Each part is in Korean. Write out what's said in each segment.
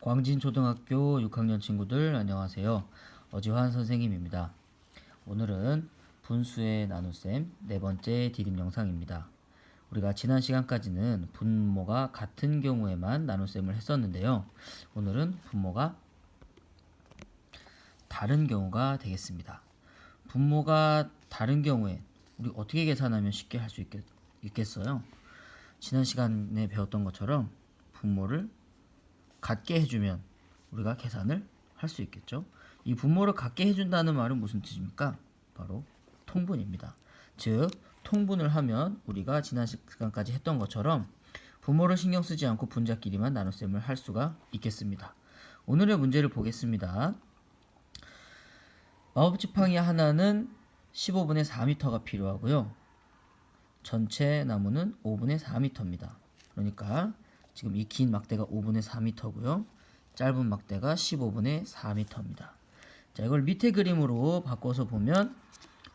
광진초등학교 6학년 친구들 안녕하세요. 어지환 선생님입니다. 오늘은 분수의 나눗셈 네 번째 디귿 영상입니다. 우리가 지난 시간까지는 분모가 같은 경우에만 나눗셈을 했었는데요. 오늘은 분모가 다른 경우가 되겠습니다. 분모가 다른 경우에 우리 어떻게 계산하면 쉽게 할 수 있겠어요? 지난 시간에 배웠던 것처럼 분모를 같게 해주면 우리가 계산을 할 수 있겠죠. 이 분모를 같게 해준다는 말은 무슨 뜻입니까? 바로 통분입니다. 즉 통분을 하면 우리가 지난 시간까지 했던 것처럼 분모를 신경 쓰지 않고 분자끼리만 나눗셈을 할 수가 있겠습니다. 오늘의 문제를 보겠습니다. 마법지팡이 하나는 15분의 4m가 필요하고요. 전체 나무는 5분의 4m입니다. 그러니까 지금 이 긴 막대가 5분의 4m고요. 짧은 막대가 15분의 4m입니다. 자, 이걸 밑에 그림으로 바꿔서 보면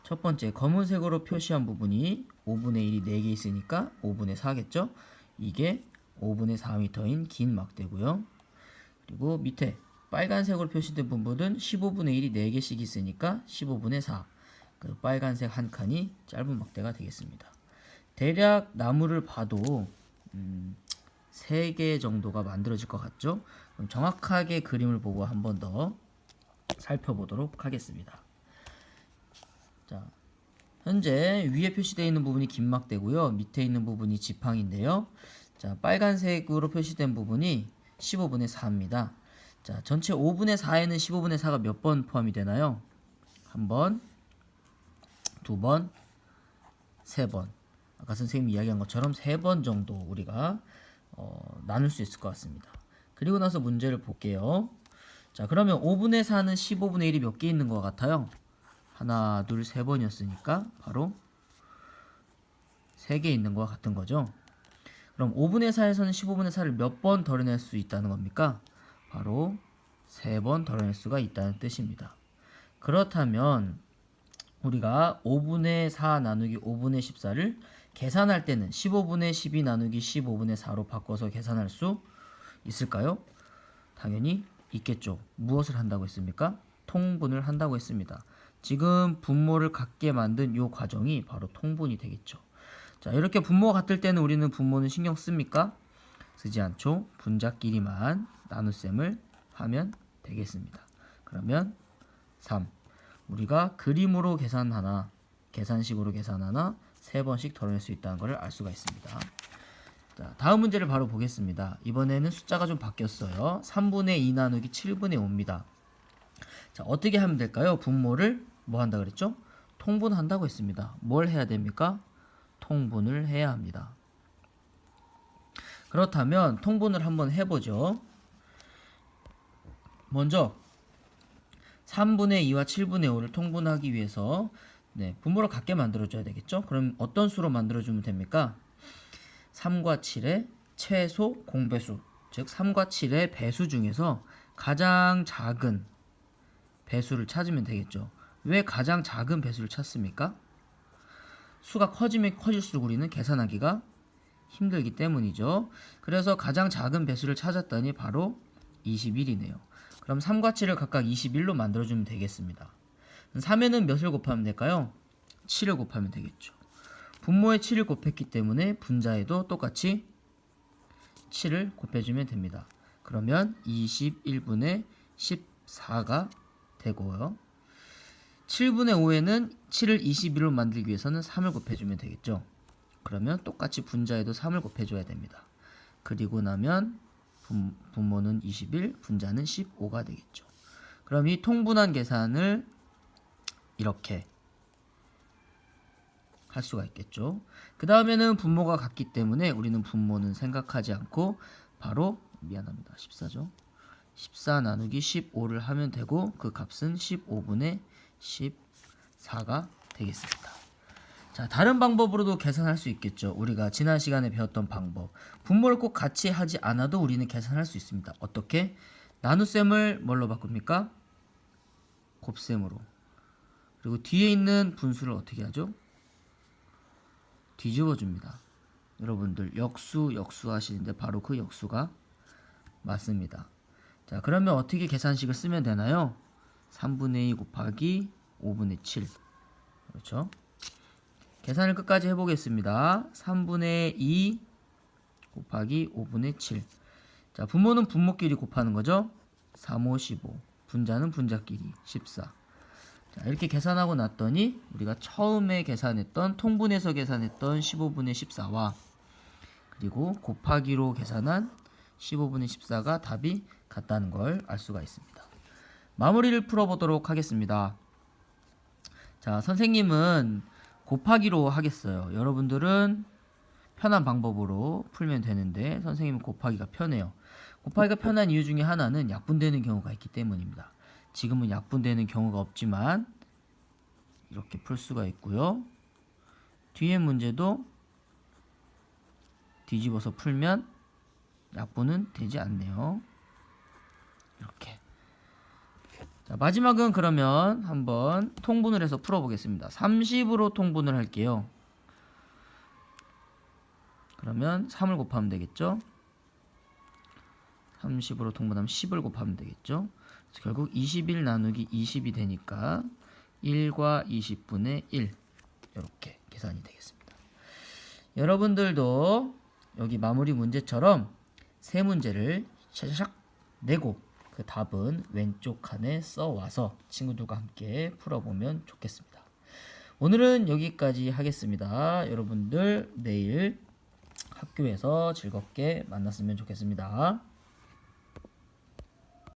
첫 번째 검은색으로 표시한 부분이 5분의 1이 4개 있으니까 5분의 4겠죠? 이게 5분의 4m인 긴 막대고요. 그리고 밑에 빨간색으로 표시된 부분은 15분의 1이 4개씩 있으니까 15분의 4. 그 빨간색 한 칸이 짧은 막대가 되겠습니다. 대략 나무를 봐도 3개 정도가 만들어질 것 같죠? 그럼 정확하게 그림을 보고 한 번 더 살펴보도록 하겠습니다. 자, 현재 위에 표시되어 있는 부분이 긴 막대고요. 밑에 있는 부분이 지팡인데요. 자, 빨간색으로 표시된 부분이 15분의 4입니다. 자, 전체 5분의 4에는 15분의 4가 몇 번 포함이 되나요? 한 번, 두 번, 세 번. 아까 선생님이 이야기한 것처럼 3번 정도 우리가 나눌 수 있을 것 같습니다. 그리고 나서 문제를 볼게요. 자, 그러면 5분의 4는 15분의 1이 몇 개 있는 것 같아요? 하나, 둘, 3번이었으니까 바로 3개 있는 것 같은 거죠. 그럼 5분의 4에서는 15분의 4를 몇 번 덜어낼 수 있다는 겁니까? 바로 3번 덜어낼 수가 있다는 뜻입니다. 그렇다면 우리가 5분의 4 나누기 5분의 14를 계산할 때는 15분의 12 나누기 15분의 4로 바꿔서 계산할 수 있을까요? 당연히 있겠죠. 무엇을 한다고 했습니까? 통분을 한다고 했습니다. 지금 분모를 같게 만든 이 과정이 바로 통분이 되겠죠. 자, 이렇게 분모가 같을 때는 우리는 분모는 신경 씁니까? 쓰지 않죠. 분자끼리만 나눗셈을 하면 되겠습니다. 그러면 3. 우리가 그림으로 계산하나 계산식으로 계산하나 3번씩 덜어낼 수 있다는 것을 알 수가 있습니다. 자, 다음 문제를 바로 보겠습니다. 이번에는 숫자가 좀 바뀌었어요. 3분의 2 나누기 7분의 5입니다. 자, 어떻게 하면 될까요? 분모를 뭐 한다 그랬죠? 통분한다고 했습니다. 뭘 해야 됩니까? 통분을 해야 합니다. 그렇다면 통분을 한번 해보죠. 먼저 3분의 2와 7분의 5를 통분하기 위해서 분모를 같게 만들어줘야 되겠죠? 그럼 어떤 수로 만들어주면 됩니까? 3과 7의 최소 공배수, 즉 3과 7의 배수 중에서 가장 작은 배수를 찾으면 되겠죠. 왜 가장 작은 배수를 찾습니까? 수가 커지면 커질수록 우리는 계산하기가 힘들기 때문이죠. 그래서 가장 작은 배수를 찾았더니 바로 21이네요. 그럼 3과 7을 각각 21로 만들어주면 되겠습니다. 3에는 몇을 곱하면 될까요? 7을 곱하면 되겠죠. 분모에 7을 곱했기 때문에 분자에도 똑같이 7을 곱해주면 됩니다. 그러면 21분의 14가 되고요. 7분의 5에는 7을 21로 만들기 위해서는 3을 곱해주면 되겠죠. 그러면 똑같이 분자에도 3을 곱해줘야 됩니다. 그리고 나면 분모는 21, 분자는 15가 되겠죠. 그럼 이 통분한 계산을 이렇게 할 수가 있겠죠. 그 다음에는 분모가 같기 때문에 우리는 분모는 생각하지 않고 바로 14죠. 14 나누기 15를 하면 되고 그 값은 15분의 14가 되겠습니다. 자, 다른 방법으로도 계산할 수 있겠죠. 우리가 지난 시간에 배웠던 방법. 분모를 꼭 같이 하지 않아도 우리는 계산할 수 있습니다. 어떻게? 나눗셈을 뭘로 바꿉니까? 곱셈으로. 그리고 뒤에 있는 분수를 어떻게 하죠? 뒤집어 줍니다. 여러분들 역수 하시는데 바로 그 역수가 맞습니다. 자, 그러면 어떻게 계산식을 쓰면 되나요? 3분의 2 곱하기 5분의 7. 그렇죠? 계산을 끝까지 해보겠습니다. 3분의 2 곱하기 5분의 7. 자, 분모는 분모끼리 곱하는 거죠. 3, 5, 15. 분자는 분자끼리 14. 자, 이렇게 계산하고 났더니 우리가 처음에 계산했던 통분해서 계산했던 15분의 14와 그리고 곱하기로 계산한 15분의 14가 답이 같다는 걸 알 수가 있습니다. 마무리를 풀어보도록 하겠습니다. 자, 선생님은 곱하기로 하겠어요. 여러분들은 편한 방법으로 풀면 되는데 선생님은 곱하기가 편해요. 곱하기가 편한 이유 중에 하나는 약분되는 경우가 있기 때문입니다. 지금은 약분되는 경우가 없지만 이렇게 풀 수가 있고요. 뒤에 문제도 뒤집어서 풀면 약분은 되지 않네요. 이렇게. 자, 마지막은 그러면 한번 통분을 해서 풀어보겠습니다. 30으로 통분을 할게요. 그러면 3을 곱하면 되겠죠. 30으로 통분하면 10을 곱하면 되겠죠. 그래서 결국 21 나누기 20이 되니까 1과 20분의 1 이렇게 계산이 되겠습니다. 여러분들도 여기 마무리 문제처럼 세 문제를 샤샤샥 내고 그 답은 왼쪽 칸에 써와서 친구들과 함께 풀어보면 좋겠습니다. 오늘은 여기까지 하겠습니다. 여러분들 내일 학교에서 즐겁게 만났으면 좋겠습니다.